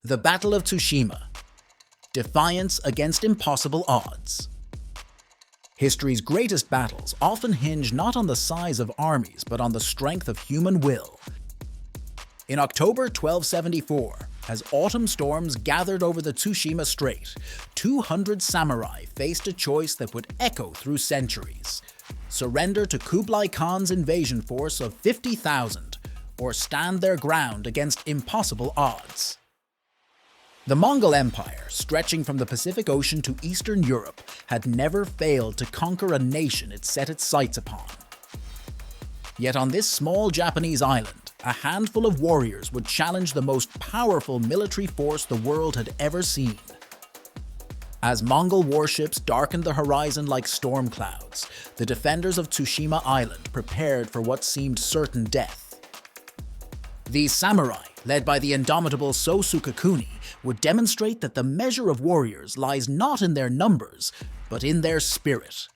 The Battle of Tsushima. Defiance against impossible odds. History's greatest battles often hinge not on the size of armies but on the strength of human will. In October 1274, as autumn storms gathered over the Tsushima Strait, 200 samurai faced a choice that would echo through centuries: surrender to Kublai Khan's invasion force of 50,000, or stand their ground against impossible odds. The Mongol Empire, stretching from the Pacific Ocean to Eastern Europe, had never failed to conquer a nation it set its sights upon. Yet on this small Japanese island, a handful of warriors would challenge the most powerful military force the world had ever seen. As Mongol warships darkened the horizon like storm clouds, the defenders of Tsushima Island prepared for what seemed certain death. These samurai, led by the indomitable Sō Sukekuni, would demonstrate that the measure of warriors lies not in their numbers, but in their spirit.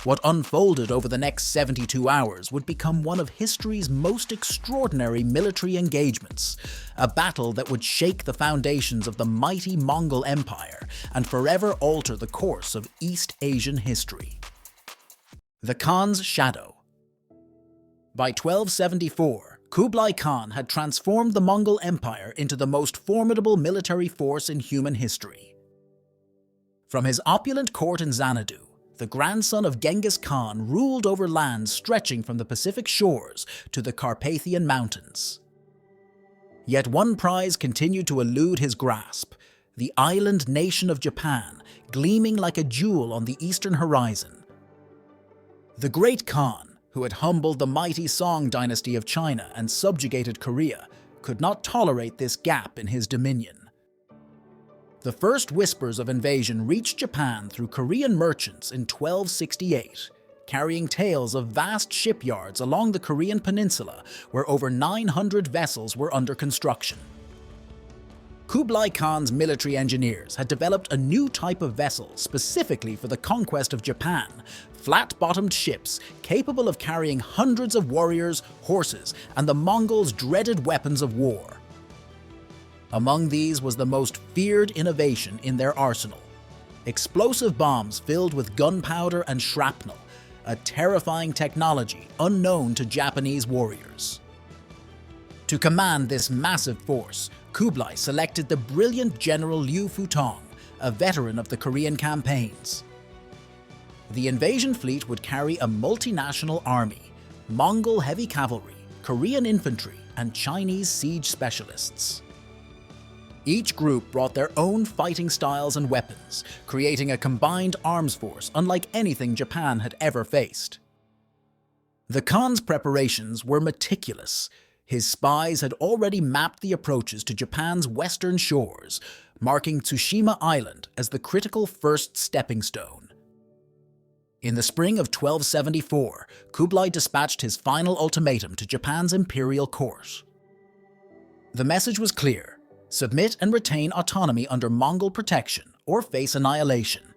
What unfolded over the next 72 hours would become one of history's most extraordinary military engagements, a battle that would shake the foundations of the mighty Mongol Empire and forever alter the course of East Asian history. The Khan's Shadow. By 1274, Kublai Khan had transformed the Mongol Empire into the most formidable military force in human history. From his opulent court in Xanadu, the grandson of Genghis Khan ruled over lands stretching from the Pacific shores to the Carpathian Mountains. Yet one prize continued to elude his grasp: the island nation of Japan, gleaming like a jewel on the eastern horizon. The great Khan, who had humbled the mighty Song dynasty of China and subjugated Korea, could not tolerate this gap in his dominion. The first whispers of invasion reached Japan through Korean merchants in 1268, carrying tales of vast shipyards along the Korean peninsula where over 900 vessels were under construction. Kublai Khan's military engineers had developed a new type of vessel specifically for the conquest of Japan: flat-bottomed ships capable of carrying hundreds of warriors, horses, and the Mongols' dreaded weapons of war. Among these was the most feared innovation in their arsenal: explosive bombs filled with gunpowder and shrapnel, a terrifying technology unknown to Japanese warriors. To command this massive force, Kublai selected the brilliant General Liu Futong, a veteran of the Korean campaigns. The invasion fleet would carry a multinational army: Mongol heavy cavalry, Korean infantry, and Chinese siege specialists. Each group brought their own fighting styles and weapons, creating a combined arms force unlike anything Japan had ever faced. The Khan's preparations were meticulous. His spies had already mapped the approaches to Japan's western shores, marking Tsushima Island as the critical first stepping stone. In the spring of 1274, Kublai dispatched his final ultimatum to Japan's imperial court. The message was clear: submit and retain autonomy under Mongol protection, or face annihilation.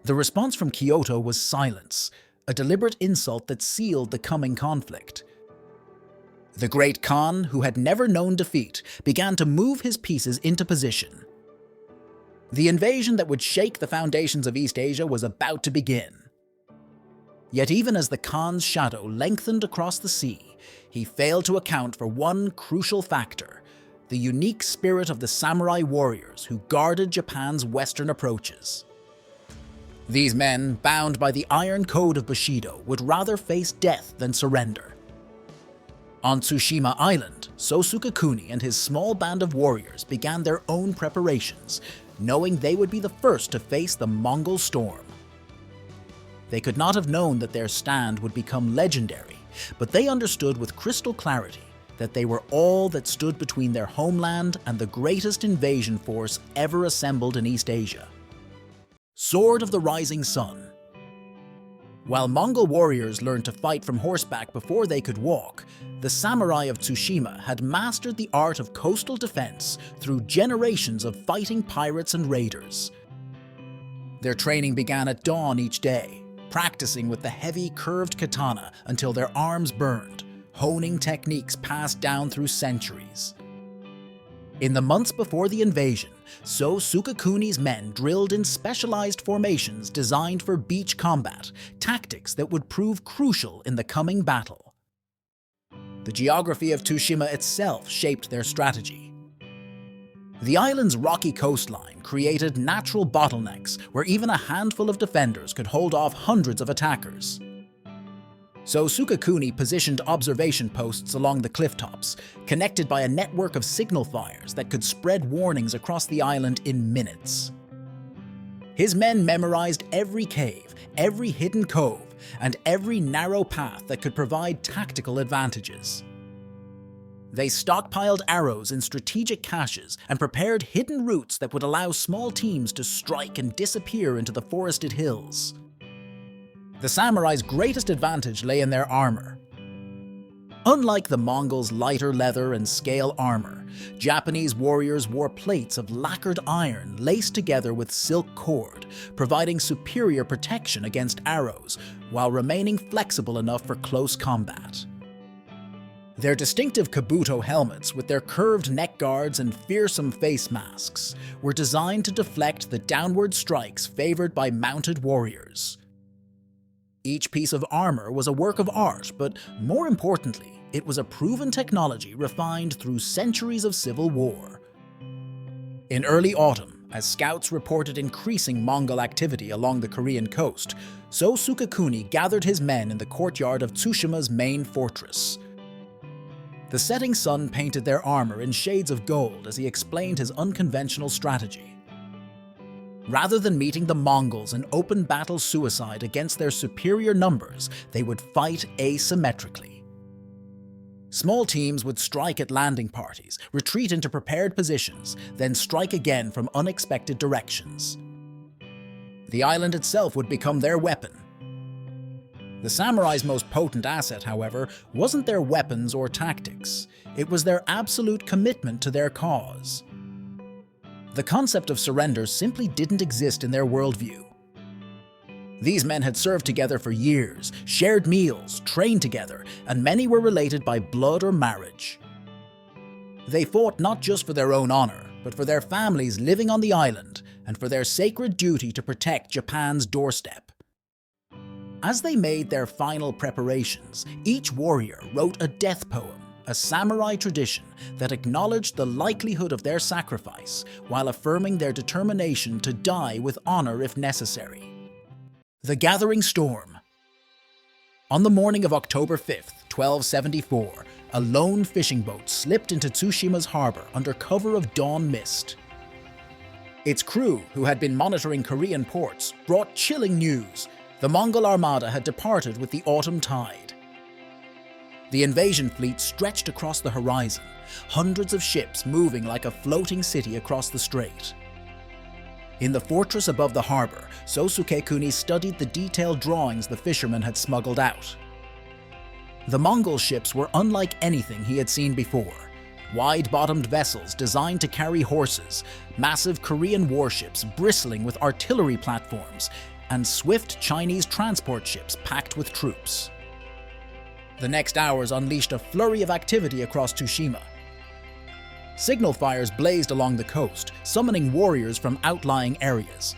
The response from Kyoto was silence, a deliberate insult that sealed the coming conflict. The great Khan, who had never known defeat, began to move his pieces into position. The invasion that would shake the foundations of East Asia was about to begin. Yet even as the Khan's shadow lengthened across the sea, he failed to account for one crucial factor: the unique spirit of the samurai warriors who guarded Japan's western approaches. These men, bound by the iron code of Bushido, would rather face death than surrender. On Tsushima Island, Sō Sukekuni and his small band of warriors began their own preparations, knowing they would be the first to face the Mongol storm. They could not have known that their stand would become legendary, but they understood with crystal clarity that they were all that stood between their homeland and the greatest invasion force ever assembled in East Asia. Sword of the Rising Sun. While Mongol warriors learned to fight from horseback before they could walk, the samurai of Tsushima had mastered the art of coastal defense through generations of fighting pirates and raiders. Their training began at dawn each day, practicing with the heavy, curved katana until their arms burned, honing techniques passed down through centuries. In the months before the invasion, Sō Sukekuni's men drilled in specialized formations designed for beach combat, tactics that would prove crucial in the coming battle. The geography of Tsushima itself shaped their strategy. The island's rocky coastline created natural bottlenecks where even a handful of defenders could hold off hundreds of attackers. Sō Sukekuni positioned observation posts along the cliff tops, connected by a network of signal fires that could spread warnings across the island in minutes. His men memorized every cave, every hidden cove, and every narrow path that could provide tactical advantages. They stockpiled arrows in strategic caches and prepared hidden routes that would allow small teams to strike and disappear into the forested hills. The samurai's greatest advantage lay in their armor. Unlike the Mongols' lighter leather and scale armor, Japanese warriors wore plates of lacquered iron laced together with silk cord, providing superior protection against arrows while remaining flexible enough for close combat. Their distinctive kabuto helmets, with their curved neck guards and fearsome face masks, were designed to deflect the downward strikes favored by mounted warriors. Each piece of armor was a work of art, but more importantly, it was a proven technology refined through centuries of civil war. In early autumn, as scouts reported increasing Mongol activity along the Korean coast, Sō Sukekuni gathered his men in the courtyard of Tsushima's main fortress. The setting sun painted their armor in shades of gold as he explained his unconventional strategy. Rather than meeting the Mongols in open battle suicide against their superior numbers, they would fight asymmetrically. Small teams would strike at landing parties, retreat into prepared positions, then strike again from unexpected directions. The island itself would become their weapon. The samurai's most potent asset, however, wasn't their weapons or tactics. It was their absolute commitment to their cause. The concept of surrender simply didn't exist in their worldview. These men had served together for years, shared meals, trained together, and many were related by blood or marriage. They fought not just for their own honor, but for their families living on the island and for their sacred duty to protect Japan's doorstep. As they made their final preparations, each warrior wrote a death poem, a samurai tradition that acknowledged the likelihood of their sacrifice while affirming their determination to die with honor if necessary. The Gathering Storm. On the morning of October 5th, 1274, a lone fishing boat slipped into Tsushima's harbor under cover of dawn mist. Its crew, who had been monitoring Korean ports, brought chilling news. The Mongol armada had departed with the autumn tide. The invasion fleet stretched across the horizon, hundreds of ships moving like a floating city across the strait. In the fortress above the harbor, Sō Sukekuni studied the detailed drawings the fishermen had smuggled out. The Mongol ships were unlike anything he had seen before. Wide-bottomed vessels designed to carry horses, massive Korean warships bristling with artillery platforms, and swift Chinese transport ships packed with troops. The next hours unleashed a flurry of activity across Tsushima. Signal fires blazed along the coast, summoning warriors from outlying areas.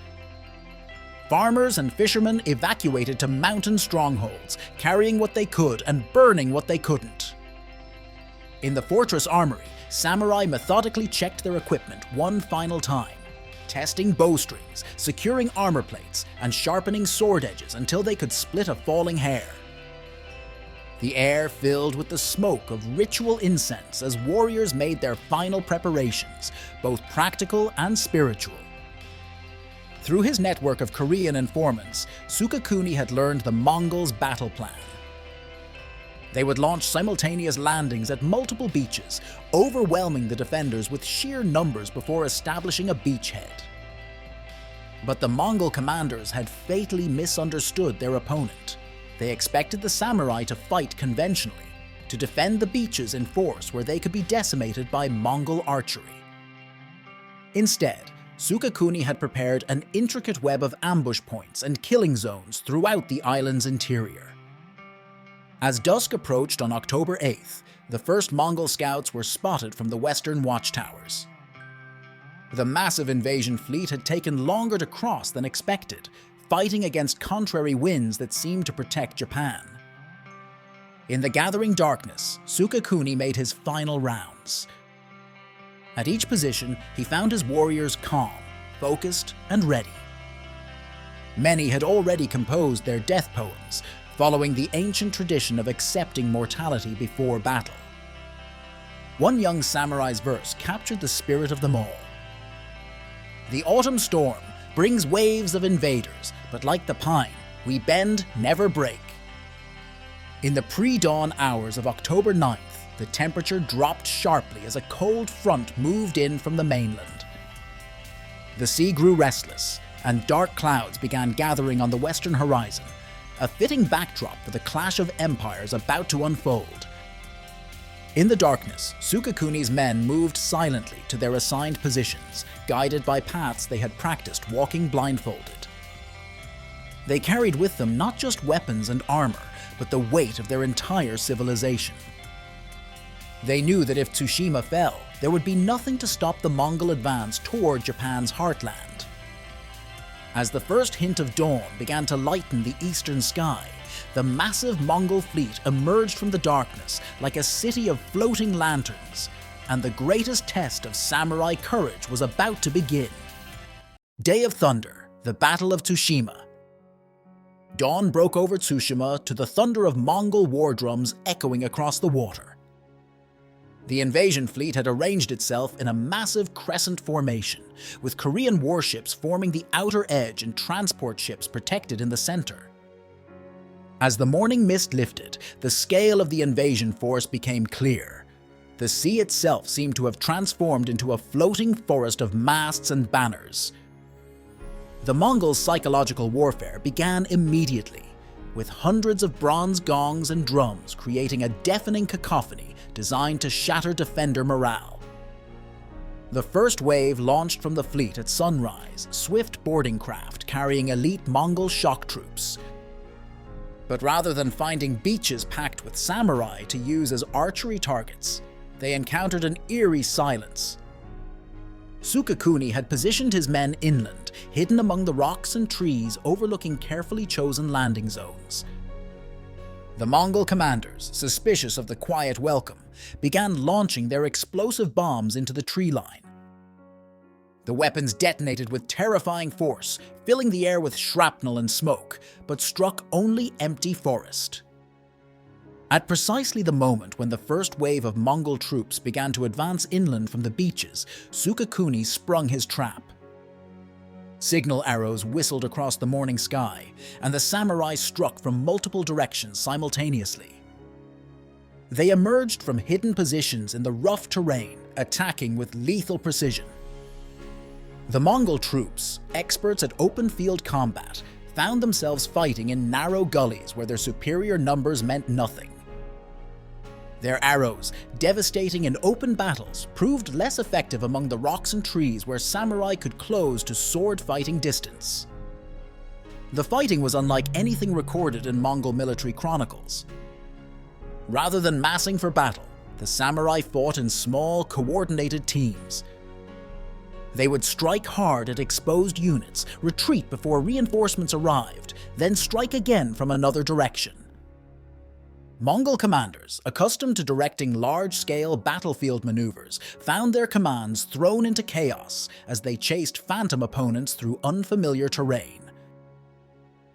Farmers and fishermen evacuated to mountain strongholds, carrying what they could and burning what they couldn't. In the fortress armory, samurai methodically checked their equipment one final time, testing bowstrings, securing armor plates, and sharpening sword edges until they could split a falling hair. The air filled with the smoke of ritual incense as warriors made their final preparations, both practical and spiritual. Through his network of Korean informants, Sukekuni had learned the Mongols' battle plan. They would launch simultaneous landings at multiple beaches, overwhelming the defenders with sheer numbers before establishing a beachhead. But the Mongol commanders had fatally misunderstood their opponent. They expected the samurai to fight conventionally, to defend the beaches in force where they could be decimated by Mongol archery. Instead, Sukekuni had prepared an intricate web of ambush points and killing zones throughout the island's interior. As dusk approached on October 8th, the first Mongol scouts were spotted from the western watchtowers. The massive invasion fleet had taken longer to cross than expected, fighting against contrary winds that seemed to protect Japan. In the gathering darkness, Sukekuni made his final rounds. At each position, he found his warriors calm, focused, and ready. Many had already composed their death poems, following the ancient tradition of accepting mortality before battle. One young samurai's verse captured the spirit of them all. The autumn storm brings waves of invaders, but like the pine, we bend, never break. In the pre-dawn hours of October 9th, the temperature dropped sharply as a cold front moved in from the mainland. The sea grew restless, and dark clouds began gathering on the western horizon, a fitting backdrop for the clash of empires about to unfold. In the darkness, Sukekuni's men moved silently to their assigned positions, guided by paths they had practiced walking blindfolded. They carried with them not just weapons and armor, but the weight of their entire civilization. They knew that if Tsushima fell, there would be nothing to stop the Mongol advance toward Japan's heartland. As the first hint of dawn began to lighten the eastern sky, the massive Mongol fleet emerged from the darkness like a city of floating lanterns, and the greatest test of samurai courage was about to begin. Day of Thunder, the Battle of Tsushima. Dawn broke over Tsushima to the thunder of Mongol war drums echoing across the water. The invasion fleet had arranged itself in a massive crescent formation, with Korean warships forming the outer edge and transport ships protected in the center. As the morning mist lifted, the scale of the invasion force became clear. The sea itself seemed to have transformed into a floating forest of masts and banners. The Mongols' psychological warfare began immediately, with hundreds of bronze gongs and drums creating a deafening cacophony designed to shatter defender morale. The first wave launched from the fleet at sunrise, swift boarding craft carrying elite Mongol shock troops. But rather than finding beaches packed with samurai to use as archery targets, they encountered an eerie silence. Sukekuni had positioned his men inland, hidden among the rocks and trees overlooking carefully chosen landing zones. The Mongol commanders, suspicious of the quiet welcome, began launching their explosive bombs into the tree line. The weapons detonated with terrifying force, filling the air with shrapnel and smoke, but struck only empty forest. At precisely the moment when the first wave of Mongol troops began to advance inland from the beaches, Sukekuni sprung his trap. Signal arrows whistled across the morning sky, and the samurai struck from multiple directions simultaneously. They emerged from hidden positions in the rough terrain, attacking with lethal precision. The Mongol troops, experts at open-field combat, found themselves fighting in narrow gullies where their superior numbers meant nothing. Their arrows, devastating in open battles, proved less effective among the rocks and trees where samurai could close to sword-fighting distance. The fighting was unlike anything recorded in Mongol military chronicles. Rather than massing for battle, the samurai fought in small, coordinated teams. They would strike hard at exposed units, retreat before reinforcements arrived, then strike again from another direction. Mongol commanders, accustomed to directing large-scale battlefield maneuvers, found their commands thrown into chaos as they chased phantom opponents through unfamiliar terrain.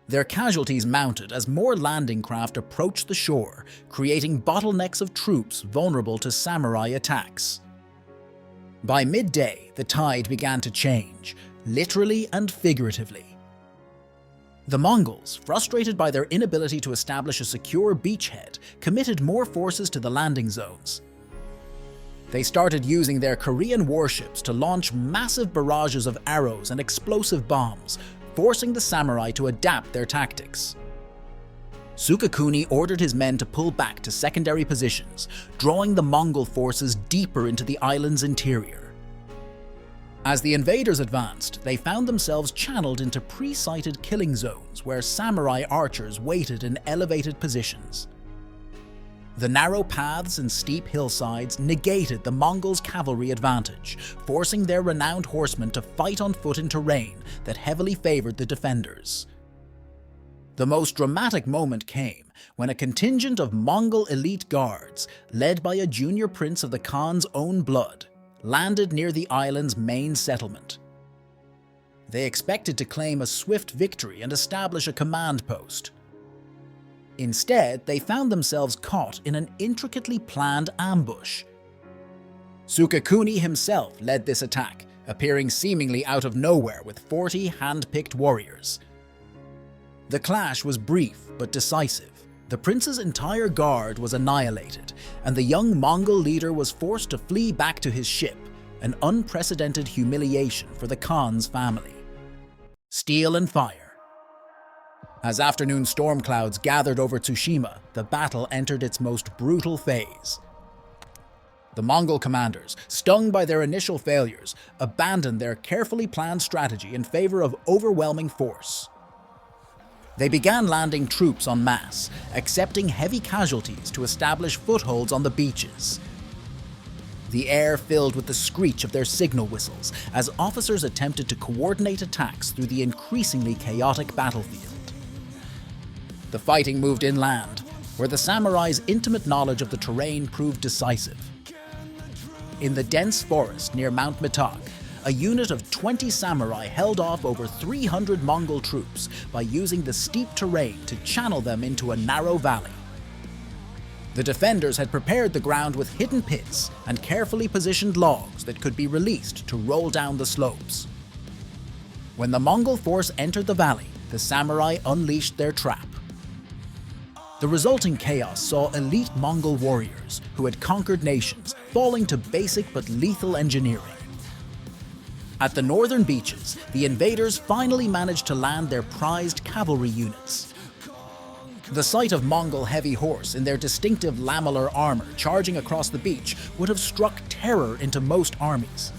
Their casualties mounted as more landing craft approached the shore, creating bottlenecks of troops vulnerable to samurai attacks. By midday, the tide began to change, literally and figuratively. The Mongols, frustrated by their inability to establish a secure beachhead, committed more forces to the landing zones. They started using their Korean warships to launch massive barrages of arrows and explosive bombs, forcing the samurai to adapt their tactics. Sukekuni ordered his men to pull back to secondary positions, drawing the Mongol forces deeper into the island's interior. As the invaders advanced, they found themselves channeled into pre-sighted killing zones where samurai archers waited in elevated positions. The narrow paths and steep hillsides negated the Mongols' cavalry advantage, forcing their renowned horsemen to fight on foot in terrain that heavily favored the defenders. The most dramatic moment came when a contingent of Mongol elite guards, led by a junior prince of the Khan's own blood, landed near the island's main settlement. They expected to claim a swift victory and establish a command post. Instead, they found themselves caught in an intricately planned ambush. Sukekuni himself led this attack, appearing seemingly out of nowhere with 40 hand-picked warriors. The clash was brief but decisive. The prince's entire guard was annihilated, and the young Mongol leader was forced to flee back to his ship, an unprecedented humiliation for the Khan's family. Steel and fire. As afternoon storm clouds gathered over Tsushima, the battle entered its most brutal phase. The Mongol commanders, stung by their initial failures, abandoned their carefully planned strategy in favor of overwhelming force. They began landing troops en masse, accepting heavy casualties to establish footholds on the beaches. The air filled with the screech of their signal whistles as officers attempted to coordinate attacks through the increasingly chaotic battlefield. The fighting moved inland, where the samurai's intimate knowledge of the terrain proved decisive. In the dense forest near Mount Mitak, a unit of 20 samurai held off over 300 Mongol troops by using the steep terrain to channel them into a narrow valley. The defenders had prepared the ground with hidden pits and carefully positioned logs that could be released to roll down the slopes. When the Mongol force entered the valley, the samurai unleashed their trap. The resulting chaos saw elite Mongol warriors who had conquered nations falling to basic but lethal engineering. At the northern beaches, the invaders finally managed to land their prized cavalry units. The sight of Mongol heavy horse in their distinctive lamellar armor charging across the beach would have struck terror into most armies.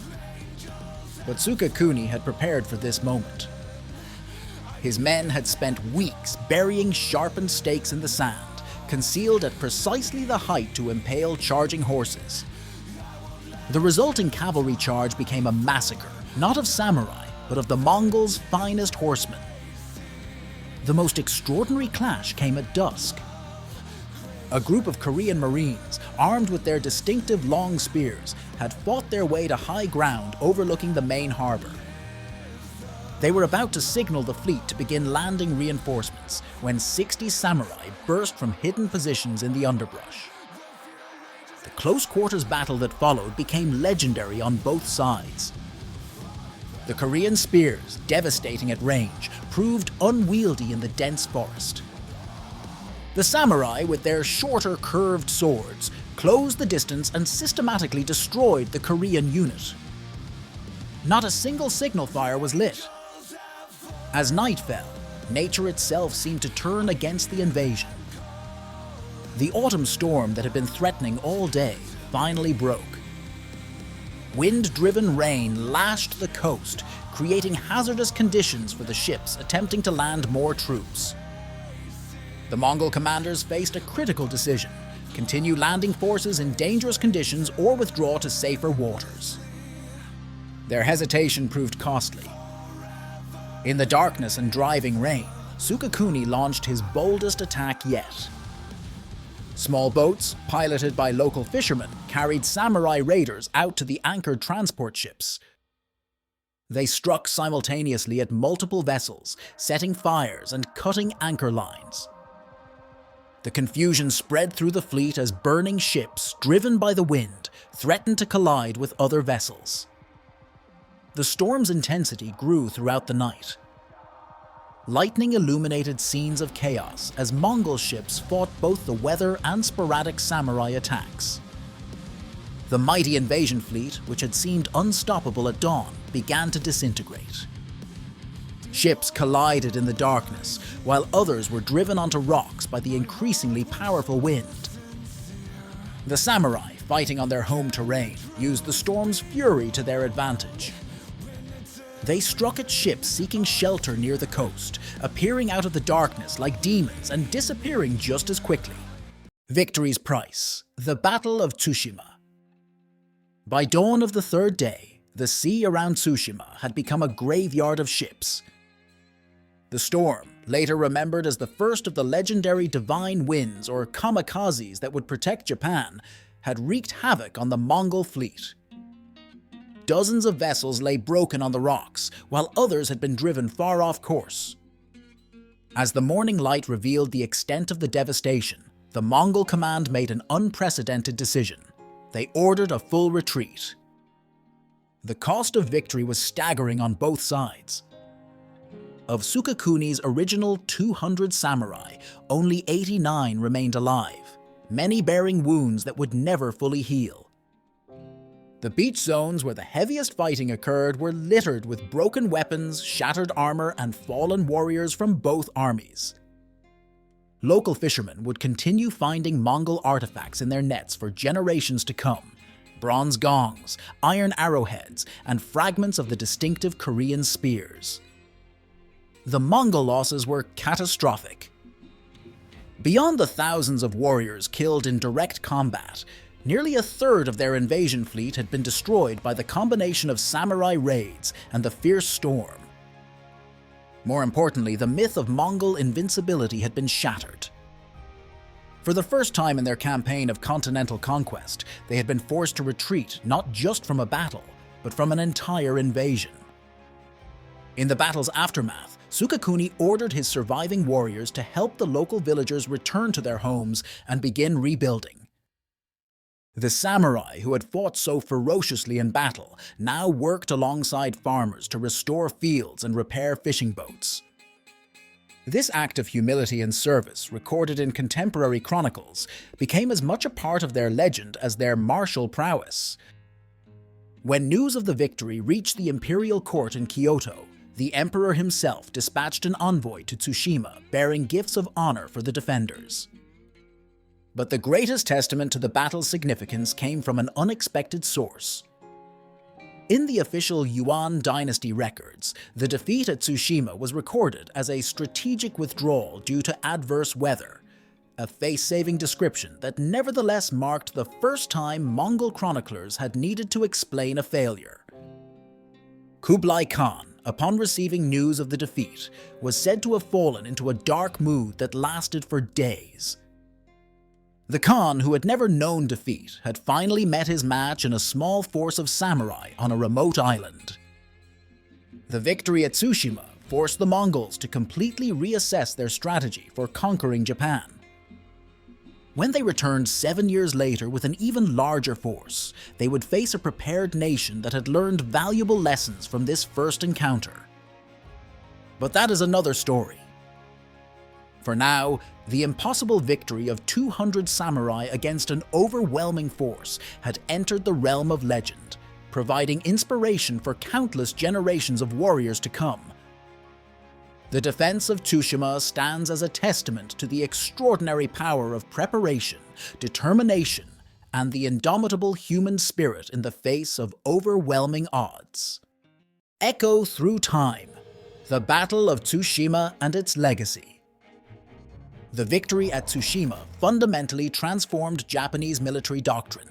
But Sukekuni had prepared for this moment. His men had spent weeks burying sharpened stakes in the sand, concealed at precisely the height to impale charging horses. The resulting cavalry charge became a massacre, not of samurai, but of the Mongols' finest horsemen. The most extraordinary clash came at dusk. A group of Korean Marines, armed with their distinctive long spears, had fought their way to high ground overlooking the main harbor. They were about to signal the fleet to begin landing reinforcements when 60 samurai burst from hidden positions in the underbrush. The close-quarters battle that followed became legendary on both sides. The Korean spears, devastating at range, proved unwieldy in the dense forest. The samurai, with their shorter curved swords, closed the distance and systematically destroyed the Korean unit. Not a single signal fire was lit. As night fell, nature itself seemed to turn against the invasion. The autumn storm that had been threatening all day finally broke. Wind-driven rain lashed the coast, creating hazardous conditions for the ships attempting to land more troops. The Mongol commanders faced a critical decision: continue landing forces in dangerous conditions or withdraw to safer waters. Their hesitation proved costly. In the darkness and driving rain, Sukekuni launched his boldest attack yet. Small boats, piloted by local fishermen, carried samurai raiders out to the anchored transport ships. They struck simultaneously at multiple vessels, setting fires and cutting anchor lines. The confusion spread through the fleet as burning ships, driven by the wind, threatened to collide with other vessels. The storm's intensity grew throughout the night. Lightning illuminated scenes of chaos as Mongol ships fought both the weather and sporadic samurai attacks. The mighty invasion fleet, which had seemed unstoppable at dawn, began to disintegrate. Ships collided in the darkness, while others were driven onto rocks by the increasingly powerful wind. The samurai, fighting on their home terrain, used the storm's fury to their advantage. They struck at ships seeking shelter near the coast, appearing out of the darkness like demons and disappearing just as quickly. Victory's price: the Battle of Tsushima. By dawn of the third day, the sea around Tsushima had become a graveyard of ships. The storm, later remembered as the first of the legendary divine winds or kamikazes that would protect Japan, had wreaked havoc on the Mongol fleet. Dozens of vessels lay broken on the rocks, while others had been driven far off course. As the morning light revealed the extent of the devastation, the Mongol command made an unprecedented decision. They ordered a full retreat. The cost of victory was staggering on both sides. Of Sukekuni's original 200 samurai, only 89 remained alive, many bearing wounds that would never fully heal. The beach zones where the heaviest fighting occurred were littered with broken weapons, shattered armor, and fallen warriors from both armies. Local fishermen would continue finding Mongol artifacts in their nets for generations to come: bronze gongs, iron arrowheads, and fragments of the distinctive Korean spears. The Mongol losses were catastrophic. Beyond the thousands of warriors killed in direct combat, nearly a third of their invasion fleet had been destroyed by the combination of samurai raids and the fierce storm. More importantly, the myth of Mongol invincibility had been shattered. For the first time in their campaign of continental conquest, they had been forced to retreat not just from a battle, but from an entire invasion. In the battle's aftermath, Sukekuni ordered his surviving warriors to help the local villagers return to their homes and begin rebuilding. The samurai who had fought so ferociously in battle now worked alongside farmers to restore fields and repair fishing boats. This act of humility and service, recorded in contemporary chronicles, became as much a part of their legend as their martial prowess. When news of the victory reached the imperial court in Kyoto, the emperor himself dispatched an envoy to Tsushima bearing gifts of honor for the defenders. But the greatest testament to the battle's significance came from an unexpected source. In the official Yuan dynasty records, the defeat at Tsushima was recorded as a strategic withdrawal due to adverse weather, a face-saving description that nevertheless marked the first time Mongol chroniclers had needed to explain a failure. Kublai Khan, upon receiving news of the defeat, was said to have fallen into a dark mood that lasted for days. The Khan, who had never known defeat, had finally met his match in a small force of samurai on a remote island. The victory at Tsushima forced the Mongols to completely reassess their strategy for conquering Japan. When they returned 7 years later with an even larger force, they would face a prepared nation that had learned valuable lessons from this first encounter. But that is another story. For now, the impossible victory of 200 samurai against an overwhelming force had entered the realm of legend, providing inspiration for countless generations of warriors to come. The defense of Tsushima stands as a testament to the extraordinary power of preparation, determination, and the indomitable human spirit in the face of overwhelming odds. Echo through time: the Battle of Tsushima and its legacy. The victory at Tsushima fundamentally transformed Japanese military doctrine.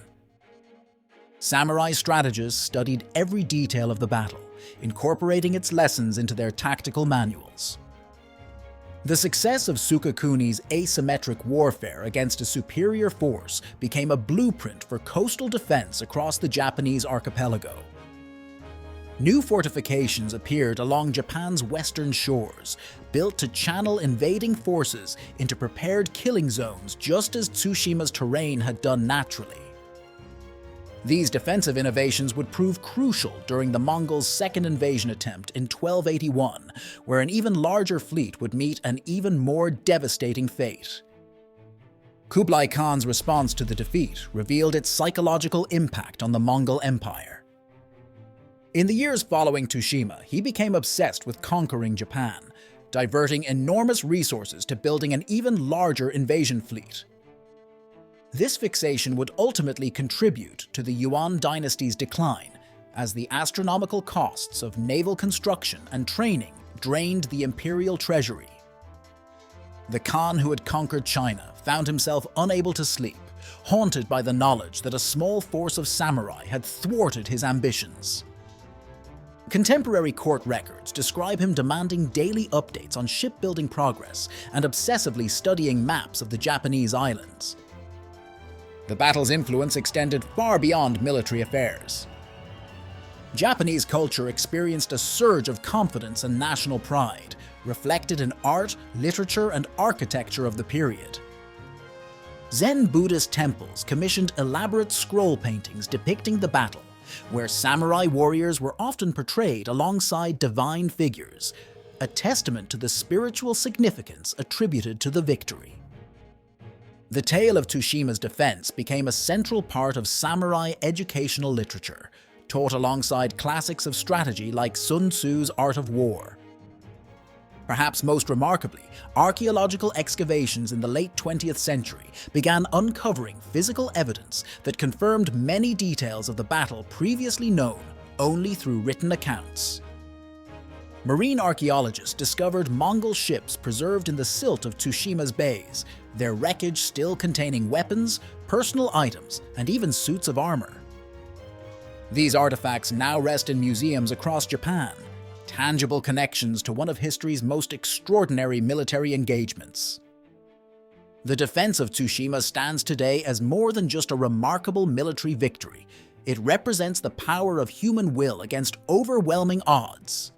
Samurai strategists studied every detail of the battle, incorporating its lessons into their tactical manuals. The success of Sukekuni's asymmetric warfare against a superior force became a blueprint for coastal defense across the Japanese archipelago. New fortifications appeared along Japan's western shores, built to channel invading forces into prepared killing zones just as Tsushima's terrain had done naturally. These defensive innovations would prove crucial during the Mongols' second invasion attempt in 1281, where an even larger fleet would meet an even more devastating fate. Kublai Khan's response to the defeat revealed its psychological impact on the Mongol Empire. In the years following Tsushima, he became obsessed with conquering Japan, diverting enormous resources to building an even larger invasion fleet. This fixation would ultimately contribute to the Yuan dynasty's decline, as the astronomical costs of naval construction and training drained the imperial treasury. The Khan who had conquered China found himself unable to sleep, haunted by the knowledge that a small force of samurai had thwarted his ambitions. Contemporary court records describe him demanding daily updates on shipbuilding progress and obsessively studying maps of the Japanese islands. The battle's influence extended far beyond military affairs. Japanese culture experienced a surge of confidence and national pride, reflected in art, literature, and architecture of the period. Zen Buddhist temples commissioned elaborate scroll paintings depicting the battle, where samurai warriors were often portrayed alongside divine figures, a testament to the spiritual significance attributed to the victory. The tale of Tsushima's defense became a central part of samurai educational literature, taught alongside classics of strategy like Sun Tzu's Art of War. Perhaps most remarkably, archaeological excavations in the late 20th century began uncovering physical evidence that confirmed many details of the battle previously known only through written accounts. Marine archaeologists discovered Mongol ships preserved in the silt of Tsushima's bays, their wreckage still containing weapons, personal items, and even suits of armor. These artifacts now rest in museums across Japan, tangible connections to one of history's most extraordinary military engagements. The defense of Tsushima stands today as more than just a remarkable military victory. It represents the power of human will against overwhelming odds.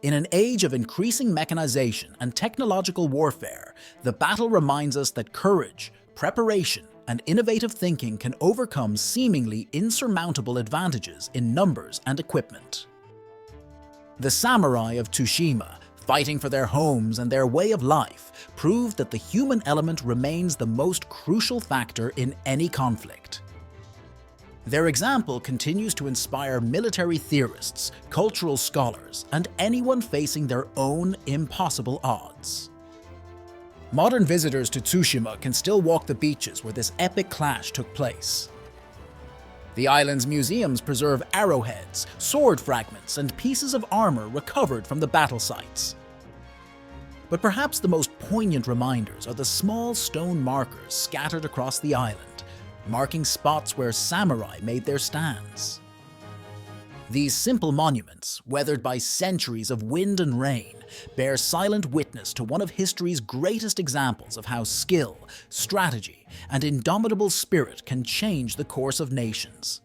In an age of increasing mechanization and technological warfare, the battle reminds us that courage, preparation, and innovative thinking can overcome seemingly insurmountable advantages in numbers and equipment. The samurai of Tsushima, fighting for their homes and their way of life, proved that the human element remains the most crucial factor in any conflict. Their example continues to inspire military theorists, cultural scholars, and anyone facing their own impossible odds. Modern visitors to Tsushima can still walk the beaches where this epic clash took place. The island's museums preserve arrowheads, sword fragments, and pieces of armor recovered from the battle sites. But perhaps the most poignant reminders are the small stone markers scattered across the island, marking spots where samurai made their stands. These simple monuments, weathered by centuries of wind and rain, bear silent witness to one of history's greatest examples of how skill, strategy, and indomitable spirit can change the course of nations.